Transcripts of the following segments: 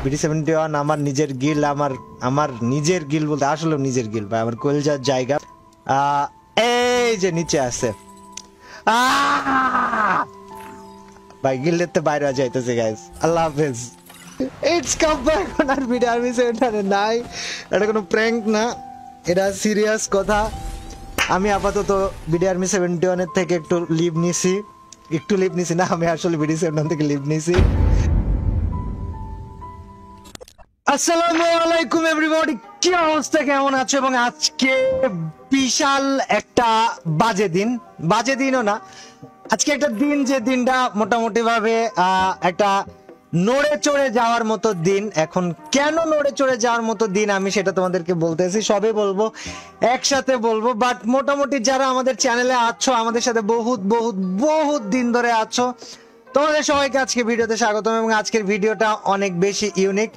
BD71 আমার নিজের গিল, আমার নিজের গিল বলতে আসলে নিজের গিল ভাই, আমার কলজার জায়গা। এই যে নিচে আছে ভাই, গিল্ডের বাইরে যাইতেছে গাইস। আল্লাহ হাফেজ। ইটস কাব্য এখন আর BD Army 71 নাই, এটা কোনো প্র্যাঙ্ক না, এটা সিরিয়াস কথা। আমি আপাতত BD Army 71 এর থেকে একটু লিভ নিছি না, আমি আসলে BD71 থেকে লিভ নিছি। আসসালামু আলাইকুম এভরিবডি, কি অবস্থা, কেমন আছো? এবং আজকে বিশাল একটা বাজে দিনও না, আজকে একটা দিন, যে দিনটা মোটামুটি ভাবে একটা নড়ে চড়ে যাওয়ার মতো দিন। এখন কেন নড়ে চড়ে যাওয়ার মতো দিন আমি সেটা তোমাদেরকে বলতেছি, সবে বলবো, একসাথে বলবো। বাট মোটামুটি যারা আমাদের চ্যানেলে আছো, আমাদের সাথে বহুত দিন ধরে আছো, তোমাদের সবাইকে আজকে ভিডিওতে স্বাগতম। এবং আজকের ভিডিওটা অনেক বেশি ইউনিক।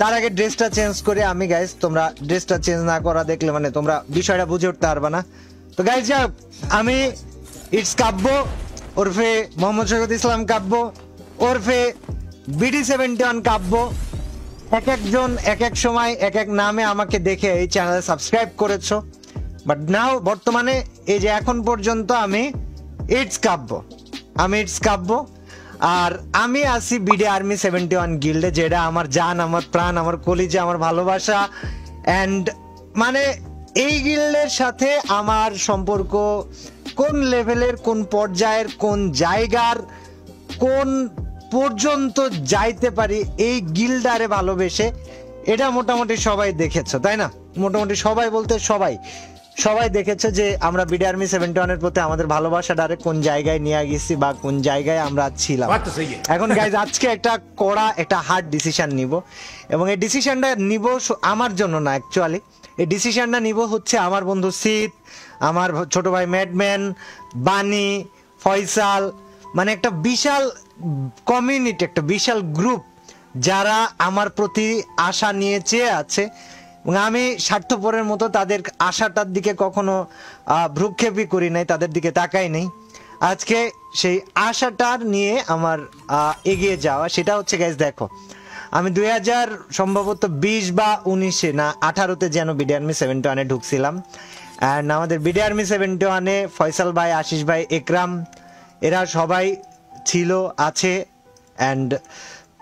তার আগে ড্রেসটা চেঞ্জ করে আমি, গাইজ তোমরা ড্রেসটা চেঞ্জ না করা দেখলে মানে তোমরা বিষয়টা বুঝে উঠতে পারবে না। তো গাইজ যাক, আমি ইটস কাব্য ওরফে মোহাম্মদ শরীফুল ইসলাম কাব্য ওরফে BD71 কাব্য, একজন এক এক সময় এক এক নামে আমাকে দেখে এই চ্যানেলে সাবস্ক্রাইব করেছো। বাট নাও বর্তমানে এই যে এখন পর্যন্ত আমি ইটস কাব্য, আর আমি আছি BD Army 71 গিল্ডে, যেটা আমার জান, আমার প্রাণ, আমার কলিজা, আমার ভালোবাসা। অ্যান্ড মানে এই গিল্ডের সাথে আমার সম্পর্ক কোন লেভেলের, কোন পর্যায়ের, কোন জায়গার, কোন পর্যন্ত যাইতে পারি এই গিল্ডারে ভালোবেসে, এটা মোটামুটি সবাই দেখেছো, তাই না? মোটামুটি সবাই বলতে সবাই দেখেছে যে আমরা BD Army 71 এর প্রতি আমাদের ভালোবাসাটারে কোন জায়গায় নিয়ে গেছি বা কোন জায়গায় আমরা ছিলাম। এখন গাইজ আজকে একটা হার্ড ডিসিশন নিব, এবং এই ডিসিশনটা নিব আমার জন্য না, অ্যাকচুয়ালি এই ডিসিশনটা নিব হচ্ছে আমার বন্ধু সিদ, আমার ছোট ভাই ম্যাডম্যান, বানি, ফয়সাল, মানে একটা বিশাল কমিউনিটি, একটা বিশাল গ্রুপ যারা আমার প্রতি আশা নিয়ে চেয়ে আছে। এবং আমি স্বার্থপরের মতো তাদের আশাটার দিকে কখনো ভ্রুক্ষেপই করি নাই, তাদের দিকে তাকাই নেই। আজকে সেই আশাটার নিয়ে আমার এগিয়ে যাওয়া, সেটা হচ্ছে গাইজ দেখো, আমি 2000 সম্ভবত 20 বা 19-এ না 18-তে যেন BD Army 71 ঢুকছিলাম। অ্যান্ড আমাদের BD Army 71 ফয়সাল ভাই, আশিস ভাই, একরাম, এরা সবাই আছে। অ্যান্ড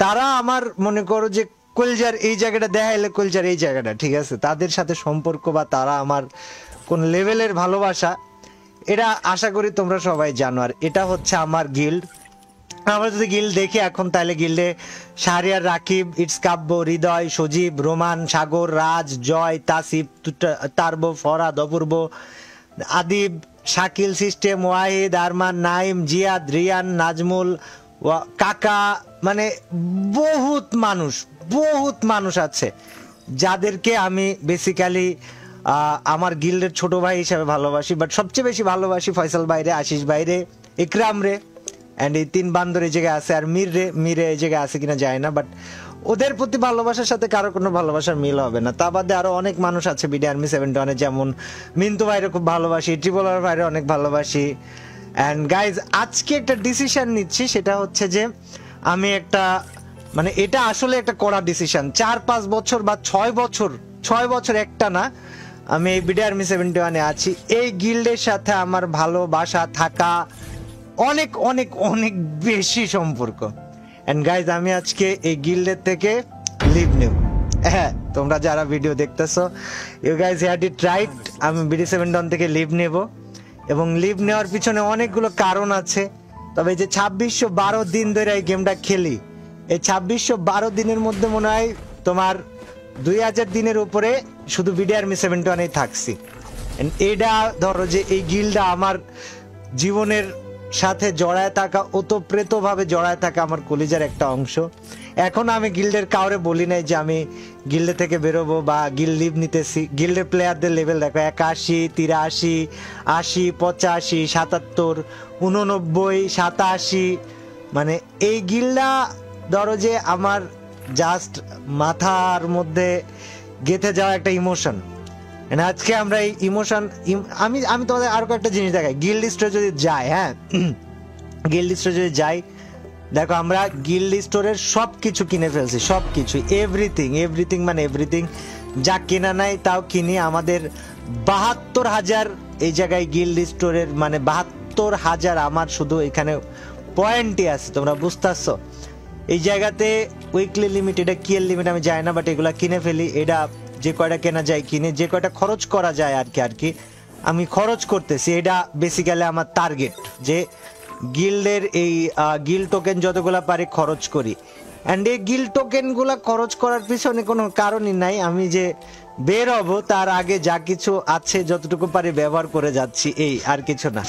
তারা আমার মনে করো যে কলজার এই জায়গাটা দেখাইলে কলজার এই জায়গাটা, ঠিক আছে, তাদের সাথে সম্পর্ক বা তারা আমার কোন লেভেলের ভালোবাসা, এটা আশা করি তোমরা সবাই জানো। আর এটা হচ্ছে আমার গিল্ড। আমরা যদি গিল্ড দেখি এখন, তাহলে গিল্ডে শাহরিয়ার, রাকিব, ইটস কাব্য, হৃদয়, সজীব, রোমান, সাগর, রাজ, জয়, তাসিফ, তারবো, ফরাদ, অপূর্ব, আদিব, শাকিল, সিস্টেম, ওয়াহিদ, আরমান, নাইম, জিয়াদ, রিয়ান, নাজমুল, কাকা, মানে বহুত মানুষ আছে যাদেরকে আমি বেসিক্যালি আমার গিল্ডের ছোট ভাই হিসাবে ভালোবাসি। বাট সবচেয়ে বেশি ভালোবাসি ফয়সাল ভাইরে, আশিস ভাইরে, ইকরাম রে, অ্যান্ড এই 3 বান্দর এই জায়গায় আছে, আর মিরে এই জায়গায় আছে কিনা যায় না। বাট ওদের প্রতি ভালোবাসার সাথে কারো কোনো ভালোবাসার মিল হবে না। তা বাদে আরো অনেক মানুষ আছে BD Army 71, যেমন মিন্তু ভাইরে খুব ভালোবাসি, ট্রিপল আর ভাইরে অনেক ভালোবাসি। অ্যান্ড গাইজ আজকে একটা ডিসিশন নিচ্ছি, সেটা হচ্ছে যে আমি মানে এটা আসলে একটা কড়া ডিসিশন। 4-5 বছর বা 6 বছর একটা না, আমি এই BD Army 71 আছি। এই গিল্ডের সাথে আমার ভালোবাসা থাকা অনেক অনেক অনেক বেশি সম্পর্ক। এন্ড গাইজ আমি আজকে এই গিল্ডের থেকে লিভ নেব। হ্যাঁ, তোমরা যারা ভিডিও দেখতেছো, you guys had it right, আমি BD71 থেকে লিভ নেব। এবং লিভ নেওয়ার পিছনে অনেকগুলো কারণ আছে। তবে এই যে 2612 দিন ধরে এই গেমটা খেলি, এই 2612 দিনের মধ্যে মনে হয় তোমার 2000 দিনের উপরে শুধু BD Army 71 থাকছি। এটা ধরো যে এই গিল্ডটা আমার জীবনের সাথে জড়ায় থাকা, ওতপ্রেতভাবে জড়ায় থাকা আমার কলিজার একটা অংশ। এখন আমি গিল্ডের কাউরে বলি নাই যে আমি গিল্ডে থেকে বেরোবো বা গিল্ড লিভ নিতেছি। গিল্ডের প্লেয়ারদের লেভেল দেখো, 81, 83, 80, 85, 77, 89, 87, মানে এই গিল্ডা ধরো যে আমার জাস্ট মাথার মধ্যে গেঁথে যাওয়া একটা ইমোশন। আজকে আমরা এই ইমোশন, আমি তোমাদের আরো একটা জিনিস দেখাই। গিল্ড লিস্টে যদি যাই, হ্যাঁ, গিল্ড লিস্টে যদি যাই, দেখো আমরা গিল্ড স্টোরের সব কিছু কিনে ফেলছি, সব কিছু, এভরিথিং এভরিথিং মানে এভরিথিং, যা কেনা নাই তাও কিনি। আমাদের 72,000 এই জায়গায় গিল্ড স্টোরের, মানে 72,000 আমার শুধু এখানে পয়েন্টই আছে, তোমরা বুঝতেছো। এই জায়গাতে উইকলি লিমিট, এটা কি এর লিমিট আমি জানি না, বাট এগুলা কিনে ফেলি। এটা যে কয়টা কেনা যায় কিনে, যে কয়টা খরচ করা যায় আর কি আমি খরচ করতেছি। এটা বেসিক্যালি আমার টার্গেট, যে গিল্ডের এই গিল্ড টোকেন যতগুলা পারি খরচ করি। অ্যান্ড এই গিল্ড টোকেনগুলা খরচ করার পিছনে কোনো কারণই নাই, আমি যে বের হব তার আগে যা কিছু আছে যতটুকু পারি ব্যবহার করে যাচ্ছি, এই আর কিছু না।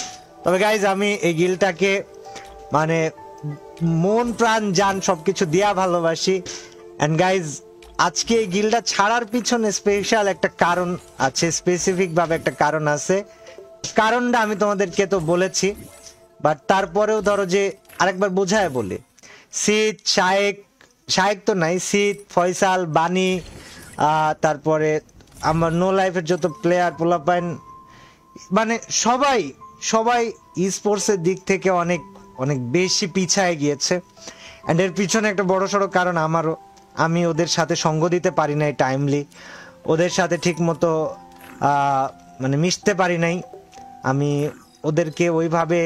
তবে গাইজ আমি এই গিল্ডটাকে মানে মন প্রাণ জান সবকিছু দিয়া ভালোবাসি। অ্যান্ড গাইজ আজকে এই গিল্ডটা ছাড়ার পিছনে স্পেশাল একটা কারণ আছে, স্পেসিফিক ভাবে একটা কারণ আছে। কারণটা আমি তোমাদেরকে তো বলেছি, বাট তারপরেও ধরো যে আরেকবার বোঝায় বলি। শীত, শায়েক তো নাই, শীত, ফয়সাল, বানি, তারপরে আমার নো লাইফের যত প্লেয়ার পোলাপাইন, মানে সবাই স্পোর্টসের দিক থেকে অনেক অনেক বেশি পিছায় গিয়েছে। অ্যান্ড এর পিছনে একটা বড় সড়ো কারণ আমারও, আমি ওদের সাথে সঙ্গ দিতে পারি নাই টাইমলি, ওদের সাথে ঠিক মতো মানে মিশতে পারি নাই, আমি ওদেরকে ওইভাবে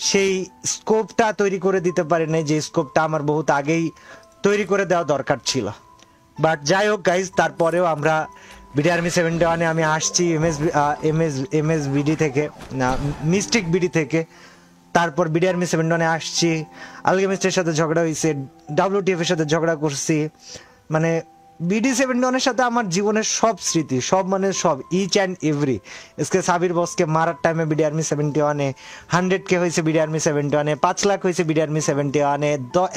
সেই স্কোপটা তৈরি করে দিতে পারি নাই যে স্কোপটা আমার বহুত আগেই তৈরি করে দেওয়া দরকার ছিল। বাট যাই হোক গাইজ, তারপরেও আমরা বিডি আর্মি 71-এ আমি আসছি এমএস বিডি থেকে, না মিস্টিক বিডি থেকে। তারপর বিডি আর্মি 71-এ আসছি, আলকেমিস্টের সাথে ঝগড়া হয়েছে, WTF এর সাথে ঝগড়া করছি। মানে বিডি 71-এর সাথে আমার জীবনের সব স্মৃতি, সব মানে সব, each and every. SK Sabir বসকে মারার টাইমে বিডি আর্মি 71-এ, 100K হয়েছে বিডি আর্মি 71-এ, 5 লাখ হয়েছে বিডি আর্মি 71-এ,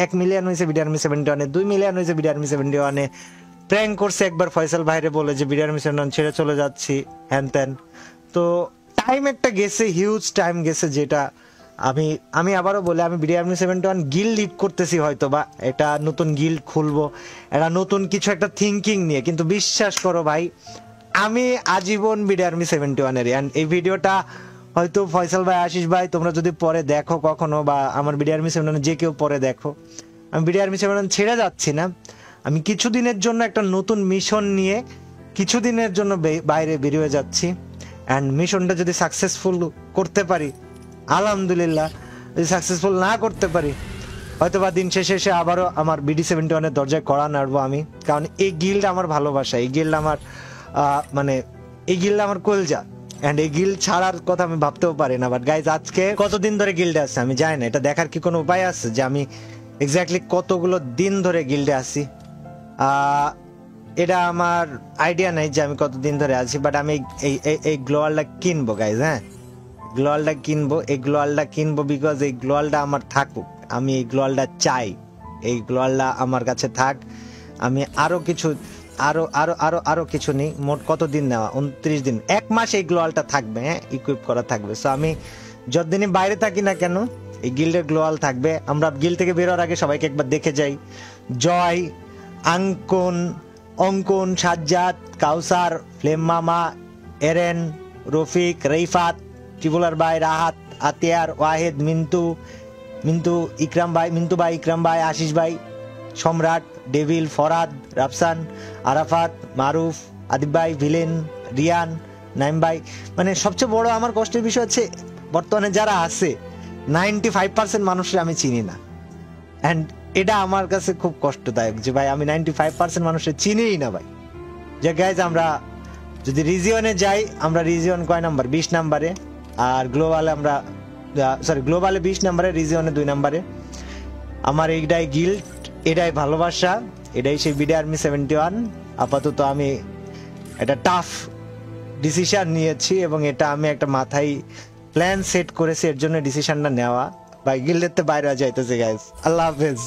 1 মিলিয়ন হয়েছে বিডি আর্মি 71-এ, 2 মিলিয়ন হয়েছে বিডি আর্মি 71-এ। প্র্যাঙ্ক করছে একবার ফয়সাল ভাইরে বলে যে বিডি আর্মি 71 ছেড়ে চলে যাচ্ছি, হ্যান ত্যান। তো টাইম একটা গেছে, হিউজ টাইম গেছে, যেটা আমি আবারও বলি, আমি বিডি আর্মি 71 গিল্ড লিড করতেছি, হয়তো বা একটা নতুন গিল্ড খুলবো, একটা নতুন কিছু একটা থিঙ্কিং নিয়ে, কিন্তু বিশ্বাস করো ভাই আমি আজীবন বিডি আর্মি 71-এর। অ্যান্ড এই ভিডিওটা হয়তো ফয়সাল ভাই, আশিস ভাই, তোমরা যদি পরে দেখো কখনো, বা আমার বিডি আর্মি 71 যে কেউ পরে দেখো, আমি বিডি আর্মি 71 ছেড়ে যাচ্ছি না। আমি কিছুদিনের জন্য একটা নতুন মিশন নিয়ে কিছুদিনের জন্য বাইরে বেরিয়ে যাচ্ছি। অ্যান্ড মিশনটা যদি সাকসেসফুল করতে পারি আলহামদুলিল্লাহ, যদি সাকসেসফুল না করতে পারি হয়তো বা দিন শেষে এসে আবারও আমার বিডি 71-এর দরজায় কড়া নাড়বো আমি। কারণ এই গিল্ড আমার ভালোবাসা, এই গিল্ড আমার মানে এই গিল্ড আমার কলজা। অ্যান্ড এই গিল্ড ছাড়ার কথা আমি ভাবতেও পারি না। বাট গাইজ আজকে কতদিন ধরে গিল্ডে আছে আমি জানি না, এটা দেখার কি কোনো উপায় আছে যে আমি এক্স্যাক্টলি কতগুলো দিন ধরে গিল্ডে আছি? এটা আমার আইডিয়া নাই যে আমি কতদিন ধরে আছি। বাট আমি এই গ্লোয়ালটা কিনবো গাইজ, হ্যাঁ গ্লোয়ালটা কিনবো, এই গ্লোয়ালটা কিনবো বিকজ এই গ্লোয়ালটা আমার থাকুক, আমি এই গ্লোয়ালটা চাই, এই গ্লোয়ালটা আমার কাছে থাক। আমি আরো কিছু আরো আরো আরো আরো কিছু নেই, মোট কতদিন নেওয়া, 29 দিন, 1 মাস এই গ্লোয়ালটা থাকবে, হ্যাঁ ইকুইপ করা থাকবে। সো আমি যতদিনই বাইরে থাকি না কেন এই গিল্ডের গ্লোয়াল থাকবে। আমরা গিল্ড থেকে বেরোর আগে সবাইকে একবার দেখে যাই। জয়, অঙ্কন, সাজ্জাদ, কাউসার, ফ্লেম মামা, এরেন, রফিক, রেইফাত, ত্রিপুলার ভাই, রাহাত, আতিয়ার, ওয়াহেদ, মিন্টু ভাই, ইকরাম ভাই, আশিস ভাই, সম্রাট, ডেভিল, ফরাদ, রাফসান, আরাফাত, মারুফ, আদিব ভাই, ভিলেন, রিয়ান, নাইম ভাই। মানে সবচেয়ে বড় আমার কষ্টের বিষয় হচ্ছে বর্তমানে যারা আছে 95% মানুষের আমি চিনি না। অ্যান্ড এটা আমার কাছে খুব কষ্টদায়ক যে ভাই আমি 95% মানুষের চিনিই না ভাই। যে গাইজ আমরা যদি রিজিয়নে যাই, আমরা রিজিয়ন কয় নাম্বার? 20 নাম্বারে। আর গ্লোবালে আমরা গ্লোবালে 20 নাম্বারে, রিজিয়নে 2 নাম্বারে। আমার এইটাই গিল্ড, এটাই ভালোবাসা, এটাই সেই বিডি আর্মি 71। আপাতত আমি একটা টাফ ডিসিশন নিয়েছি এবং এটা আমি একটা মাথায় প্ল্যান সেট করেছি, এর জন্য ডিসিশনটা নেওয়া। ভাই গিল্ডের তো বাইরে যাইতেছে গাইজ, আল্লাহ হাফেজ।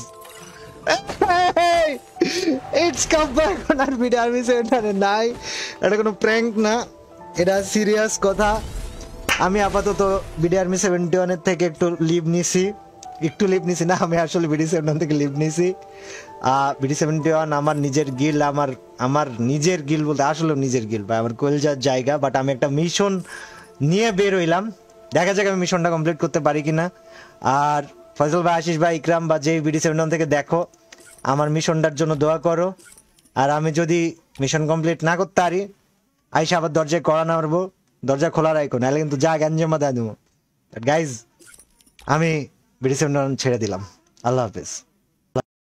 ইটস কাম ব্যাক অন আর বিডি আর্মি 71 নাই, এটা কোনো প্র্যাঙ্ক না, এটা সিরিয়াস কথা। আমি আপাতত বিডি আর্মি 71 থেকে একটু লিভ নিছি না, আমি আসলে বিডি 71 থেকে লিভ নিছি। বিডি 71 আমার নিজের গিল্ড, আমার নিজের গিল্ড বলতে আসলে নিজের গিল্ড ভাই, আমার কলজার জায়গা। বাট আমি একটা মিশন নিয়ে বের হইলাম, দেখা যাক আমি মিশনটা কমপ্লিট করতে পারি কিনা। আর ফয়সাল ভাই, আশিস ভাই, ইকরাম বা যে বিডি 7 থেকে দেখো, আমার মিশনটার জন্য দোয়া করো। আর আমি যদি মিশন কমপ্লিট না করতে পারি, আইসা আবার দরজায় কড়া নাড়বো, দরজা খোলা রাখো, নাহলে কিন্তু যা গ্যাঞ্জামা দেয় দেবো। গাইজ, আমি বিডি 7 ছেড়ে দিলাম। আল্লাহ হাফেজ।